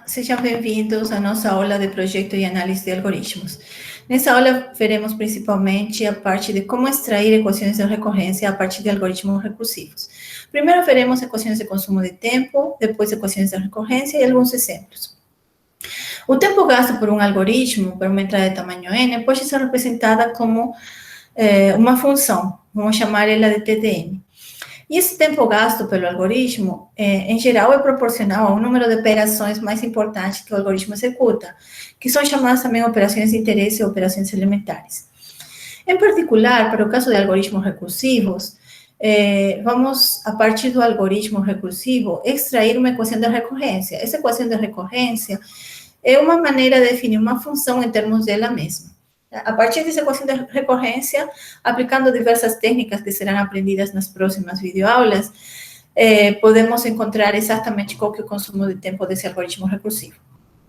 sejam bem-vindos à nossa aula de projeto e análise de algoritmos. Nessa aula, veremos principalmente a parte de como extrair equações de recorrência a partir de algoritmos recursivos. Primeiro, veremos equações de consumo de tempo, depois equações de recorrência e alguns exemplos. O tempo gasto por um algoritmo, por uma entrada de tamanho n, pode ser representada como uma função, vamos chamar ela de TDN. E esse tempo gasto pelo algoritmo, em geral, é proporcional ao número de operações mais importantes que o algoritmo executa, que são chamadas também operações de interesse ou operações elementares. Em particular, para o caso de algoritmos recursivos, vamos, a partir do algoritmo recursivo, extrair uma equação de recorrência. Essa equação de recorrência é uma maneira de definir uma função em termos dela mesma. A partir dessa equação de recorrência, aplicando diversas técnicas que serão aprendidas nas próximas videoaulas, podemos encontrar exatamente qual que é o consumo de tempo desse algoritmo recursivo.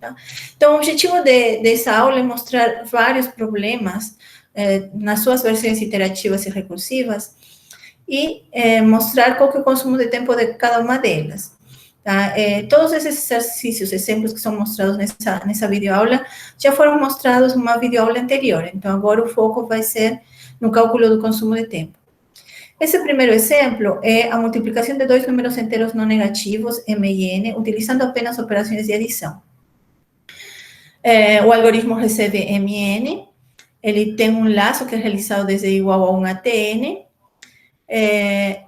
Tá? Então, o objetivo dessa aula é mostrar vários problemas nas suas versões iterativas e recursivas e mostrar qual que é o consumo de tempo de cada uma delas. Tá? Todos esses exercícios, exemplos que são mostrados nessa videoaula, já foram mostrados numa videoaula anterior. Então, agora o foco vai ser no cálculo do consumo de tempo. Esse primeiro exemplo é a multiplicação de dois números inteiros não negativos, m e n, utilizando apenas operações de adição. O algoritmo recebe m e n, ele tem um laço que é realizado desde igual a 1 até n,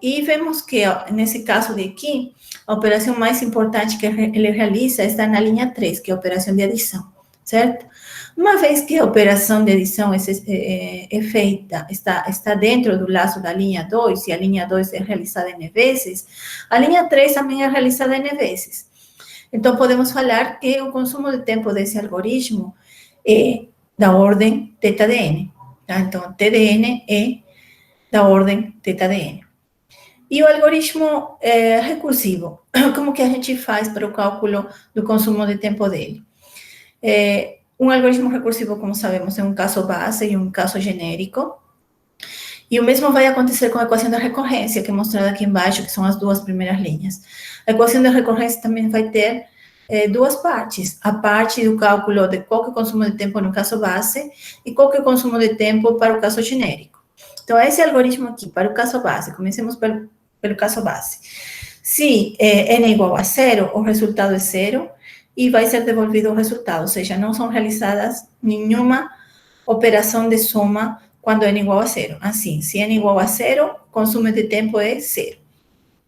e vemos que, nesse caso de aqui, a operação mais importante que ele realiza está na linha 3, que é a operação de adição, certo? Uma vez que a operação de adição é feita, está dentro do laço da linha 2, e a linha 2 é realizada N vezes, a linha 3 também é realizada N vezes. Então, podemos falar que o consumo de tempo desse algoritmo é da ordem θ de n. Tá? Então, T de n é da ordem θ de n. E o algoritmo recursivo, como que a gente faz para o cálculo do consumo de tempo dele? Um algoritmo recursivo, como sabemos, é um caso base e um caso genérico. E o mesmo vai acontecer com a equação de recorrência, que é mostrada aqui embaixo, que são as duas primeiras linhas. A equação de recorrência também vai ter duas partes. A parte do cálculo de qual que é o consumo de tempo no caso base e qual que é o consumo de tempo para o caso genérico. Então, esse algoritmo aqui, para o caso base, comecemos pelo caso base. Se n é igual a zero, o resultado é zero e vai ser devolvido o resultado, ou seja, não são realizadas nenhuma operação de soma quando n é igual a zero. Assim, se n é igual a zero, o consumo de tempo é zero,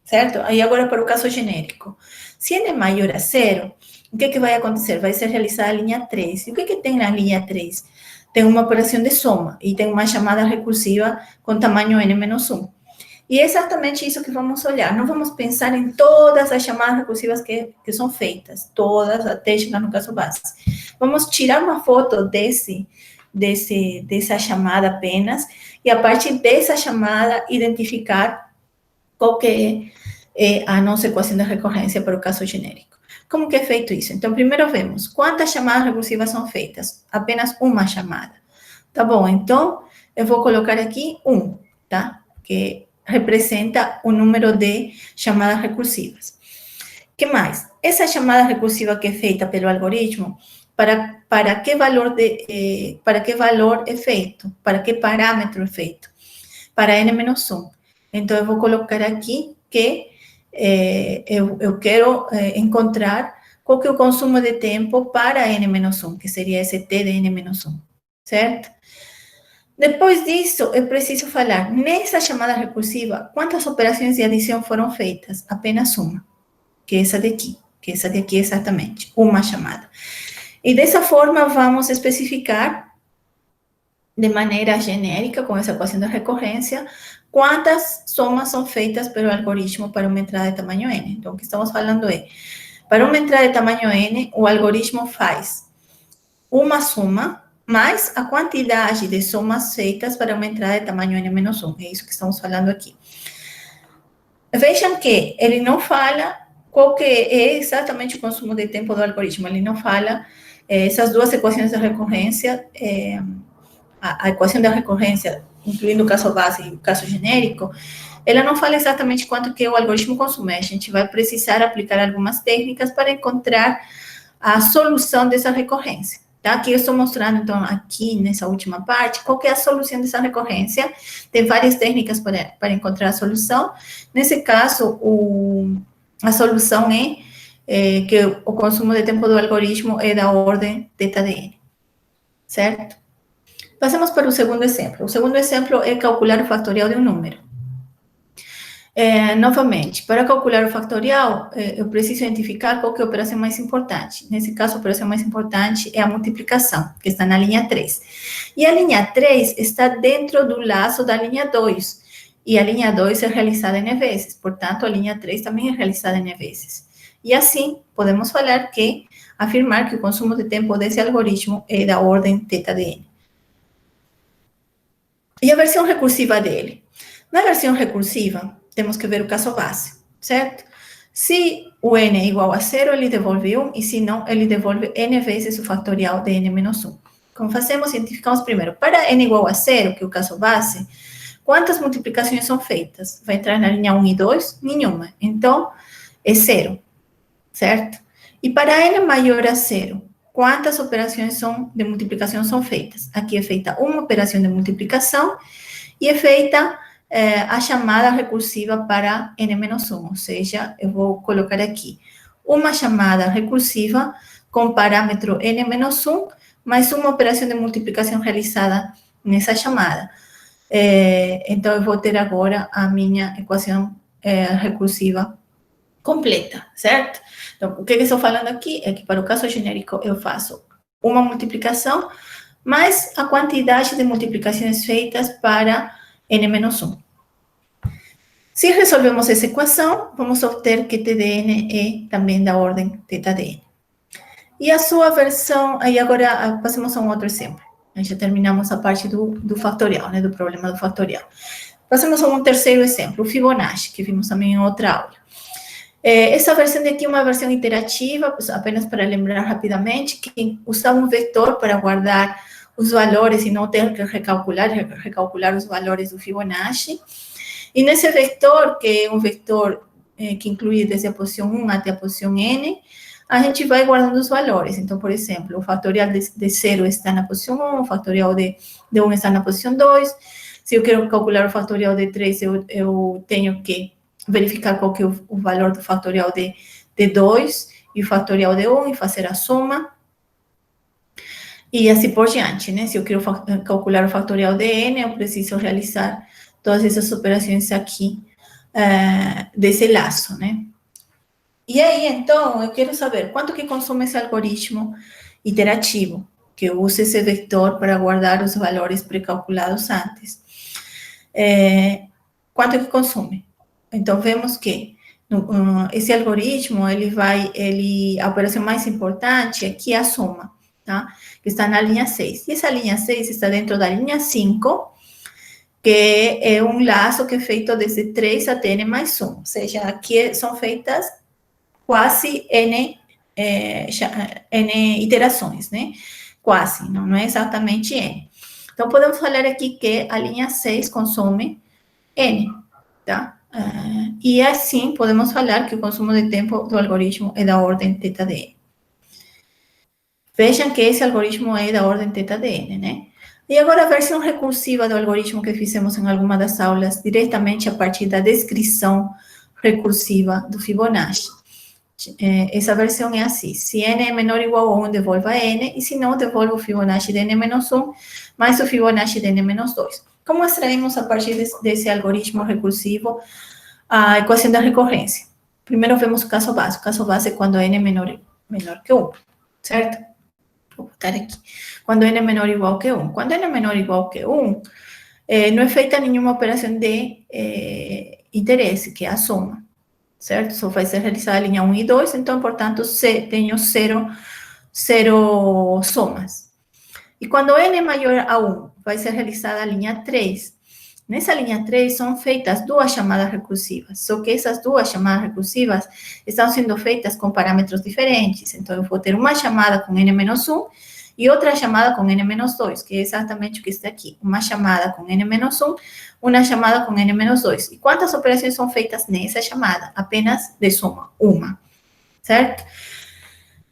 certo? Aí agora para o caso genérico. Se n é maior a zero, o que vai acontecer? Vai ser realizada a linha 3. E o que tem na linha 3? Tem uma operação de soma e tem uma chamada recursiva com tamanho n menos 1. E é exatamente isso que vamos olhar. Não vamos pensar em todas as chamadas recursivas que são feitas, todas, até chegar no caso base. Vamos tirar uma foto dessa chamada apenas, e a partir dessa chamada, identificar qual que é a nossa equação de recorrência para o caso genérico. Como que é feito isso? Então, primeiro vemos quantas chamadas recursivas são feitas. Apenas uma chamada. Tá bom, então, eu vou colocar aqui 1, tá? Que representa o número de chamadas recursivas. O que mais? Essa chamada recursiva que é feita pelo algoritmo, para que valor é feito? Para que parâmetro é feito? Para n menos 1. Então, eu vou colocar aqui que eu quero encontrar qual que é o consumo de tempo para n menos 1, que seria esse t de n menos 1, certo? Depois disso, eu preciso falar, nessa chamada recursiva, quantas operações de adição foram feitas? Apenas uma, que é essa daqui, exatamente, uma chamada. E dessa forma, vamos especificar, de maneira genérica, com essa equação de recorrência, quantas somas são feitas pelo algoritmo para uma entrada de tamanho n. Então, o que estamos falando é, para uma entrada de tamanho n, o algoritmo faz uma soma mais a quantidade de somas feitas para uma entrada de tamanho n menos 1. É isso que estamos falando aqui. Vejam que ele não fala qual que é exatamente o consumo de tempo do algoritmo. Ele não fala essas duas equações de recorrência, a equação da recorrência, incluindo o caso base e o caso genérico, ela não fala exatamente quanto que o algoritmo consome. A gente vai precisar aplicar algumas técnicas para encontrar a solução dessa recorrência. Tá? Aqui eu estou mostrando, então, aqui nessa última parte, qual que é a solução dessa recorrência. Tem várias técnicas para encontrar a solução. Nesse caso, a solução é que o consumo de tempo do algoritmo é da ordem θdn, certo? Passamos para o segundo exemplo. O segundo exemplo é calcular o fatorial de um número. Novamente, para calcular o fatorial, eu preciso identificar qual que é a operação mais importante. Nesse caso, a operação mais importante é a multiplicação, que está na linha 3. E a linha 3 está dentro do laço da linha 2. E a linha 2 é realizada N vezes. Portanto, a linha 3 também é realizada N vezes. E assim, podemos afirmar que o consumo de tempo desse algoritmo é da ordem θdn. E a versão recursiva dele? Na versão recursiva, temos que ver o caso base, certo? Se o n é igual a 0, ele devolve 1, e se não, ele devolve n vezes o fatorial de n menos 1. Como fazemos? Identificamos primeiro, para n igual a 0, que é o caso base, quantas multiplicações são feitas? Vai entrar na linha 1 e 2? Nenhuma. Então, é 0, certo? E para n maior a 0, quantas operações de multiplicação são feitas? Aqui é feita uma operação de multiplicação e é feita a chamada recursiva para n-1, ou seja, eu vou colocar aqui uma chamada recursiva com parâmetro n-1, mais uma operação de multiplicação realizada nessa chamada. Então, eu vou ter agora a minha equação recursiva completa, certo? Então, o que eu estou falando aqui é que, para o caso genérico, eu faço uma multiplicação mais a quantidade de multiplicações feitas para n-1. Se resolvemos essa equação, vamos obter que Tdn é também da ordem θdn. E a sua versão, aí agora passamos a um outro exemplo. Já terminamos a parte do fatorial, né, do problema do fatorial. Passamos a um terceiro exemplo, o Fibonacci, que vimos também em outra aula. Essa versão aqui é uma versão iterativa, apenas para lembrar rapidamente, que usa um vetor para guardar os valores e não ter que recalcular os valores do Fibonacci. E nesse vetor, que é um vetor que inclui desde a posição 1 até a posição n, a gente vai guardando os valores. Então, por exemplo, o fatorial de 0 está na posição 1, o fatorial de 1 está na posição 2. Se eu quero calcular o fatorial de 3, eu tenho que verificar qual que é o valor do fatorial de 2 e o fatorial de 1 e fazer a soma. E assim por diante, né? Se eu quero calcular o fatorial de n, eu preciso realizar todas essas operações aqui desse laço, né? E aí, então, eu quero saber quanto que consome esse algoritmo iterativo, que usa esse vetor para guardar os valores pré-calculados antes. Quanto que consome? Então, vemos que esse algoritmo, a operação mais importante aqui é a soma, tá? Que está na linha 6. E essa linha 6 está dentro da linha 5, que é um laço que é feito desde 3 até n mais 1. Ou seja, aqui são feitas quase n iterações, né? Quase, não é exatamente n. Então, podemos falar aqui que a linha 6 consome n, tá? E assim, podemos falar que o consumo de tempo do algoritmo é da ordem θdn. Vejam que esse algoritmo é da ordem θdn, né? E agora a versão recursiva do algoritmo que fizemos em alguma das aulas, diretamente a partir da descrição recursiva do Fibonacci. Essa versão é assim: se n é menor ou igual a 1, devolva n, e se não, devolva o Fibonacci de n menos 1, mais o Fibonacci de n menos 2. Como extraímos a partir desse algoritmo recursivo a equação da recorrência? Primeiro vemos o caso base. O caso base é quando n é menor que 1, certo? Vou botar aqui. Quando n é menor ou igual que 1. Quando n é menor ou igual que 1, não é feita nenhuma operação de interesse, que é a soma, certo? Só vai ser realizada a linha 1 e 2, então, portanto, tenho zero somas. E quando n é maior a 1, vai ser realizada a linha 3. Nessa linha 3 são feitas duas chamadas recursivas, só que essas duas chamadas recursivas estão sendo feitas com parâmetros diferentes. Então, eu vou ter uma chamada com n-1 e outra chamada com n-2, que é exatamente o que está aqui. Uma chamada com n-1, uma chamada com n-2. E quantas operações são feitas nessa chamada? Apenas de soma, uma, certo?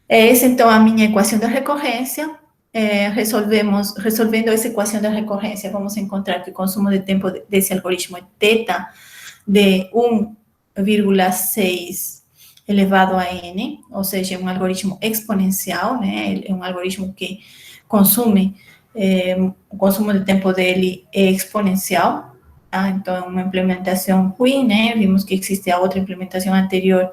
Essa, então, a minha equação de recorrência. Resolvendo essa equação de recorrência, vamos encontrar que o consumo de tempo desse algoritmo é θ de 1,6 elevado a n, ou seja, é um algoritmo exponencial, né? É um algoritmo que consome, o consumo de tempo dele é exponencial, tá? Então, é uma implementação ruim, né? Vimos que existe a outra implementação anterior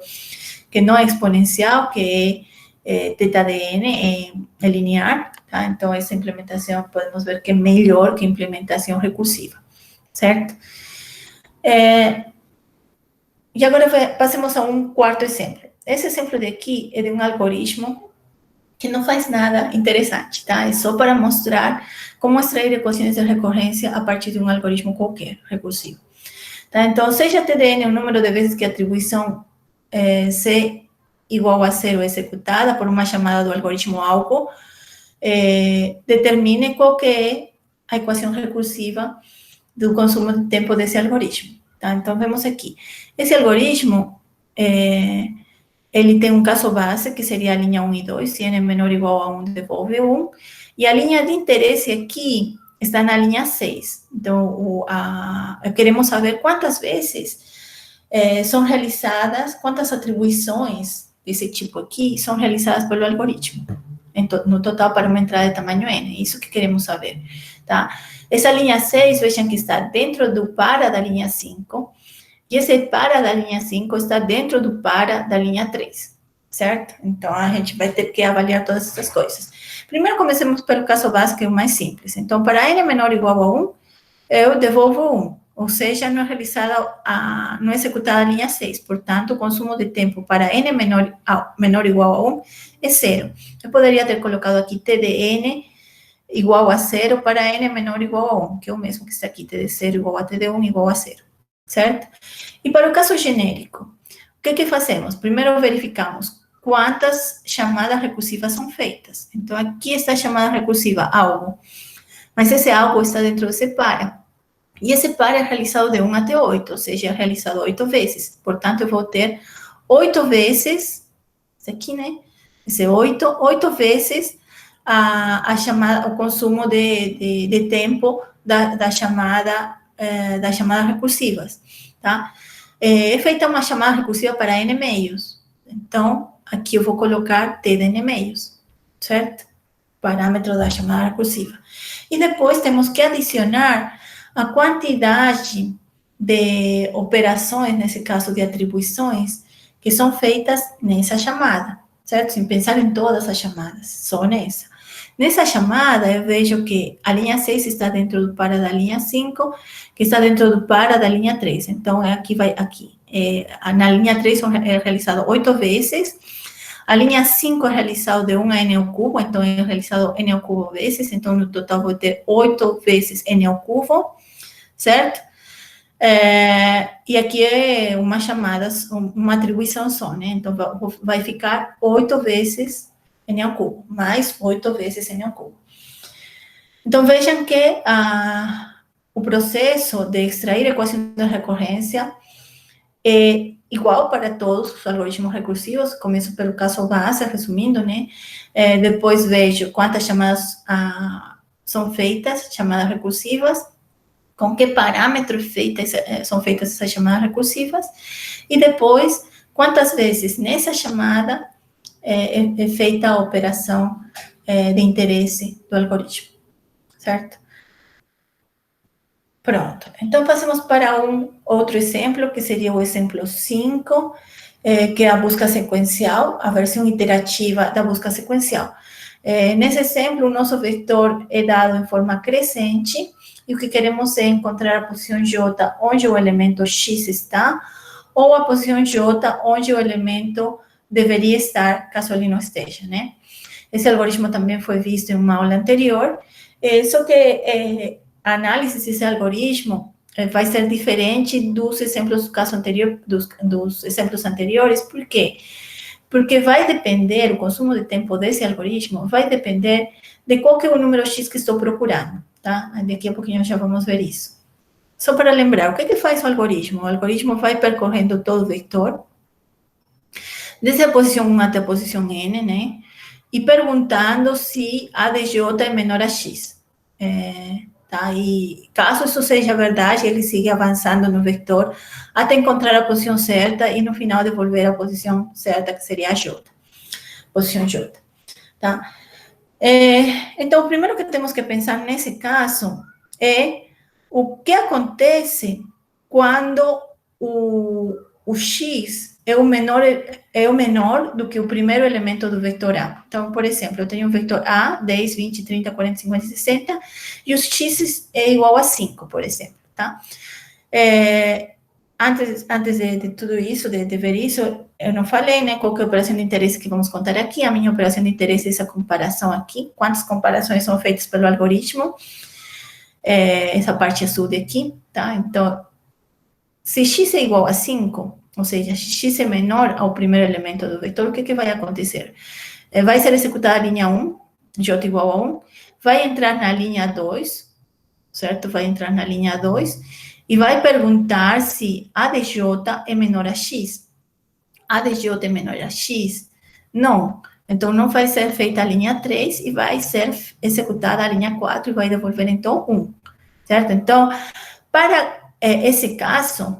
que não é exponencial, que é θ de n, é linear, tá? Então, essa implementação podemos ver que é melhor que a implementação recursiva, certo? E agora passemos a um quarto exemplo. Esse exemplo daqui é de um algoritmo que não faz nada interessante, tá? É só para mostrar como extrair equações de recorrência a partir de um algoritmo qualquer, recursivo. Tá? Então, seja TDN o número de vezes que a atribuição C igual a zero é executada por uma chamada do algoritmo algo, determine qual que é a equação recursiva do consumo de tempo desse algoritmo. Tá? Então, vemos aqui. Esse algoritmo, ele tem um caso base, que seria a linha 1 e 2, se n é menor ou igual a 1, devolve 1, e a linha de interesse aqui está na linha 6. Então, queremos saber quantas vezes são realizadas, quantas atribuições desse tipo aqui são realizadas pelo algoritmo, no total para uma entrada de tamanho n, isso que queremos saber, tá? Essa linha 6, vejam que está dentro do para da linha 5, e esse para da linha 5 está dentro do para da linha 3, certo? Então, a gente vai ter que avaliar todas essas coisas. Primeiro, comecemos pelo caso básico, que é o mais simples. Então, para n menor ou igual a 1, eu devolvo 1, ou seja, não é executada a linha 6. Portanto, o consumo de tempo para n menor ou igual a 1 é zero. Eu poderia ter colocado aqui t de n igual a zero para n menor ou igual a 1, que é o mesmo que está aqui, t de 0 igual a t de 1 igual a zero, certo? E para o caso genérico, o que fazemos? Primeiro verificamos quantas chamadas recursivas são feitas. Então, aqui está a chamada recursiva algo, mas esse algo está dentro desse para. E esse para é realizado de 1 até 8, ou seja, é realizado 8 vezes. Portanto, eu vou ter 8 vezes, isso aqui, né? Esse 8 vezes a chamada, o consumo de tempo das chamadas recursivas, tá? É feita uma chamada recursiva para n meios. Então, aqui eu vou colocar t de n meios, certo? Parâmetro da chamada recursiva. E depois temos que adicionar a quantidade de operações, nesse caso de atribuições, que são feitas nessa chamada, certo? Sem pensar em todas as chamadas, só nessa. Nessa chamada, eu vejo que a linha 6 está dentro do para da linha 5, que está dentro do para da linha 3. Então, aqui. Na linha 3 são realizadas 8 vezes. A linha 5 é realizada de 1 a n ao cubo, então é realizado n ao cubo vezes. Então, no total, vou ter 8 vezes n ao cubo, certo? E aqui é uma chamada, uma atribuição só, né? Então, vai ficar 8 vezes n ao cubo, mais 8 vezes n ao cubo. Então, vejam que o processo de extrair equação de recorrência é igual para todos os algoritmos recursivos. Começo pelo caso base, resumindo, né? Depois vejo quantas chamadas são feitas, chamadas recursivas, com que parâmetros são feitas essas chamadas recursivas, e depois quantas vezes nessa chamada é feita a operação de interesse do algoritmo, certo? Pronto. Então, passamos para um outro exemplo, que seria o exemplo 5, que é a busca sequencial, a versão iterativa da busca sequencial. Nesse exemplo, o nosso vetor é dado em forma crescente, e o que queremos é encontrar a posição J onde o elemento X está, ou a posição J onde o elemento deveria estar, caso ele não esteja, né? Esse algoritmo também foi visto em uma aula anterior, só que a análise desse algoritmo vai ser diferente dos exemplos do caso anterior, dos exemplos anteriores. Por quê? Porque vai depender, o consumo de tempo desse algoritmo vai depender de qual que é o número X que estou procurando, tá? Daqui a pouquinho já vamos ver isso. Só para lembrar, o que faz o algoritmo? O algoritmo vai percorrendo todo o vetor, desde a posição 1 até a posição n, né? e perguntando se A de J é menor a X. Tá? E caso isso seja verdade, ele sigue avançando no vetor até encontrar a posição certa e no final devolver a posição certa, que seria a J, posição J. Tá? Então, o primeiro que temos que pensar nesse caso é o que acontece quando o X é o menor do que o primeiro elemento do vetor A. Então, por exemplo, eu tenho um vetor A, 10, 20, 30, 40, 50, 60, e os X é igual a 5, por exemplo, tá? Antes de tudo isso, de ver isso, eu não falei, né, qual que é a operação de interesse que vamos contar aqui. A minha operação de interesse é essa comparação aqui, quantas comparações são feitas pelo algoritmo, essa parte azul daqui, tá? Então, se x é igual a 5, ou seja, x é menor ao primeiro elemento do vetor, o que vai acontecer? Vai ser executada a linha 1, j igual a 1, vai entrar na linha 2, certo? Vai entrar na linha 2, e vai perguntar se A de J é menor a X. A de J é menor a X? Não. Então, não vai ser feita a linha 3 e vai ser executada a linha 4 e vai devolver, então, 1. Certo? Então, para esse caso,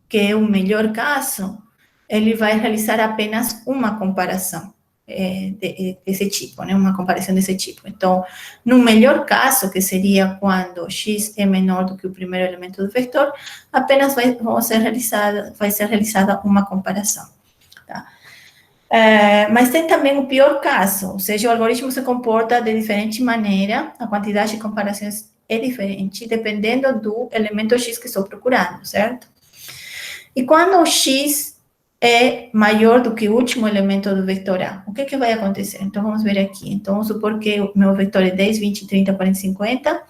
que é o melhor caso, ele vai realizar apenas uma comparação desse tipo, né? Uma comparação desse tipo. Então, no melhor caso, que seria quando x é menor do que o primeiro elemento do vetor, apenas vai ser realizada uma comparação. Tá? Mas tem também o pior caso, ou seja, o algoritmo se comporta de diferente maneira, a quantidade de comparações é diferente, dependendo do elemento x que estou procurando, certo? E quando o x é maior do que o último elemento do vetor A, o que vai acontecer? Então, vamos ver aqui. Então, vamos supor que o meu vetor é 10, 20, 30, 40, 50,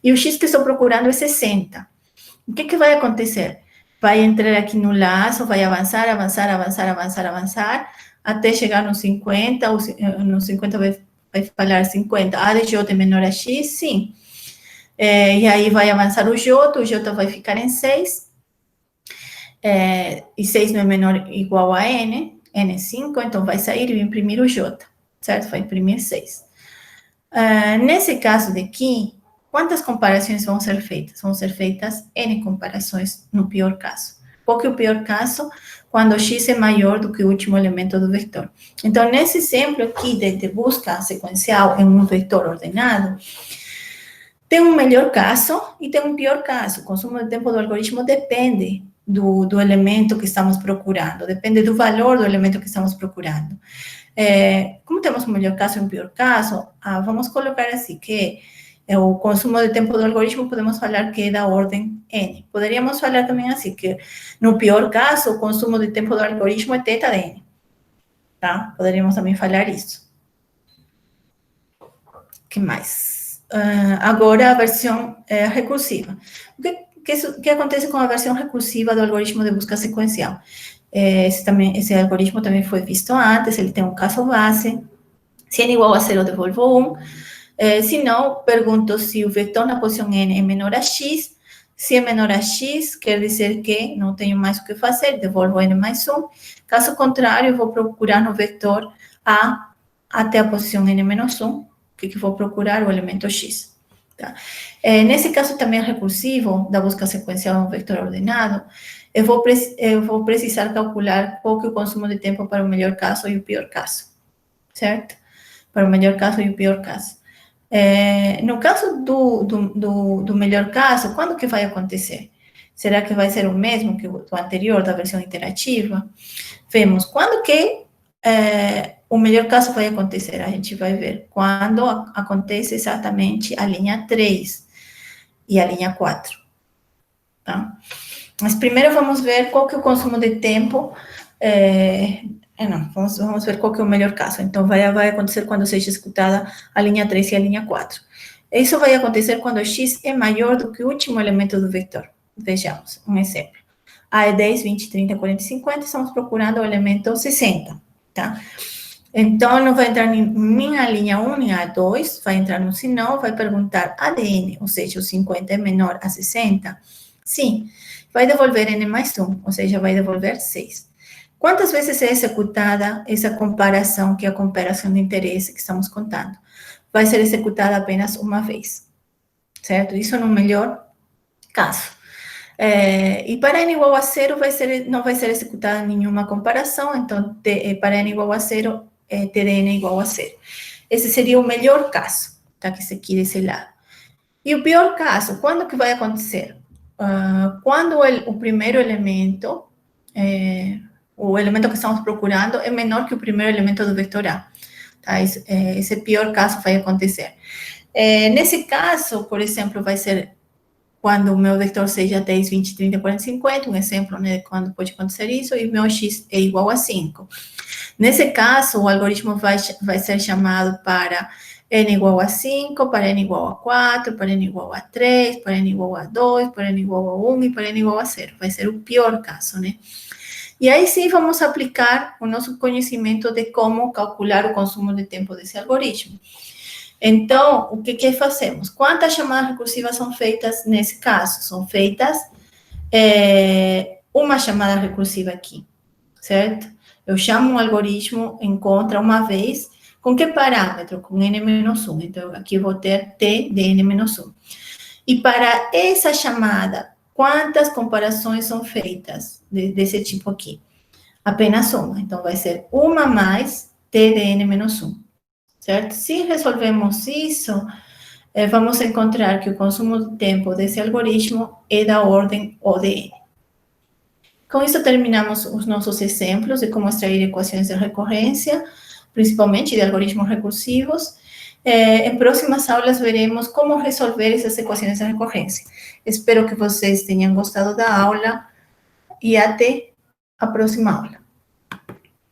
e o x que estou procurando é 60. O que vai acontecer? Vai entrar aqui no laço, vai avançar, avançar, avançar, avançar, avançar, até chegar no 50, ou no 50 vai falar 50. A de J é menor a x? Sim. E aí vai avançar o J vai ficar em 6, e 6 não é menor ou igual a n, n é 5, então vai sair e imprimir o j, certo? Vai imprimir 6. Nesse caso daqui, quantas comparações vão ser feitas? Vão ser feitas n comparações no pior caso. Qual que é o pior caso? Quando x é maior do que o último elemento do vetor. Então, nesse exemplo aqui de busca sequencial em um vetor ordenado, tem um melhor caso e tem um pior caso. O consumo de tempo do algoritmo depende do elemento que estamos procurando, depende do valor do elemento que estamos procurando. Como temos um melhor caso e um pior caso, vamos colocar assim, que o consumo de tempo do algoritmo podemos falar que é da ordem n. Poderíamos falar também assim, que no pior caso, o consumo de tempo do algoritmo é θ de n. Tá? Poderíamos também falar isso. O que mais? Agora, a versão recursiva. O que acontece com a versão recursiva do algoritmo de busca sequencial? Esse algoritmo também foi visto antes, ele tem um caso base. Se n igual a 0, devolvo 1. Se não, pergunto se o vetor na posição n é menor a x. Se é menor a x, quer dizer que não tenho mais o que fazer, devolvo n mais 1. Caso contrário, eu vou procurar no vetor A até a posição n menos 1. O que vou procurar? O elemento x. Tá? Nesse caso também recursivo, da busca sequencial em um vetor ordenado, eu vou precisar calcular qual que é o consumo de tempo para o melhor caso e o pior caso, certo? Para o melhor caso e o pior caso. No caso do melhor caso, quando que vai acontecer? Será que vai ser o mesmo que o anterior, da versão interativa? Vemos quando que o melhor caso vai acontecer. A gente vai ver quando acontece exatamente a linha 3 e a linha 4. Tá? Mas primeiro vamos ver qual que é o consumo de tempo. Vamos ver qual que é o melhor caso. Então, vai acontecer quando seja executada a linha 3 e a linha 4. Isso vai acontecer quando x é maior do que o último elemento do vetor. Vejamos um exemplo. A é 10, 20, 30, 40, 50, estamos procurando o elemento 60, tá? Então, não vai entrar nem a linha 1, nem a 2, vai entrar no sinal, vai perguntar ADN, ou seja, o 50 é menor a 60? Sim. Vai devolver n mais 1, ou seja, vai devolver 6. Quantas vezes é executada essa comparação, que é a comparação de interesse que estamos contando? Vai ser executada apenas uma vez, certo? Isso no melhor caso. E para n igual a zero, não vai ser executada nenhuma comparação, então, para n igual a zero, TDN igual a zero. Esse seria o melhor caso, tá? Que se quer esse lado. E o pior caso, quando que vai acontecer? Quando o primeiro elemento, o elemento que estamos procurando, é menor que o primeiro elemento do vetor A. Tá? Esse pior caso vai acontecer. Nesse caso, por exemplo, vai ser quando o meu vetor seja 10, 20, 30, 40, 50, um exemplo, né, de quando pode acontecer isso, e meu x é igual a 5. Nesse caso, o algoritmo vai ser chamado para n igual a 5, para n igual a 4, para n igual a 3, para n igual a 2, para n igual a 1 e para n igual a 0. Vai ser o pior caso, né? E aí sim vamos aplicar o nosso conhecimento de como calcular o consumo de tempo desse algoritmo. Então, o que fazemos? Quantas chamadas recursivas são feitas nesse caso? São feitas uma chamada recursiva aqui, certo? Eu chamo um algoritmo, encontra uma vez, com que parâmetro? Com n-1. Então, aqui eu vou ter t de n-1. E para essa chamada, quantas comparações são feitas desse tipo aqui? Apenas uma. Então, vai ser uma mais t de n-1. Certo? Se resolvemos isso, vamos encontrar que o consumo de tempo desse algoritmo é da ordem O de n. Com isso, terminamos os nossos exemplos de como extrair equações de recorrência, principalmente de algoritmos recursivos. Em próximas aulas, veremos como resolver essas equações de recorrência. Espero que vocês tenham gostado da aula e até a próxima aula.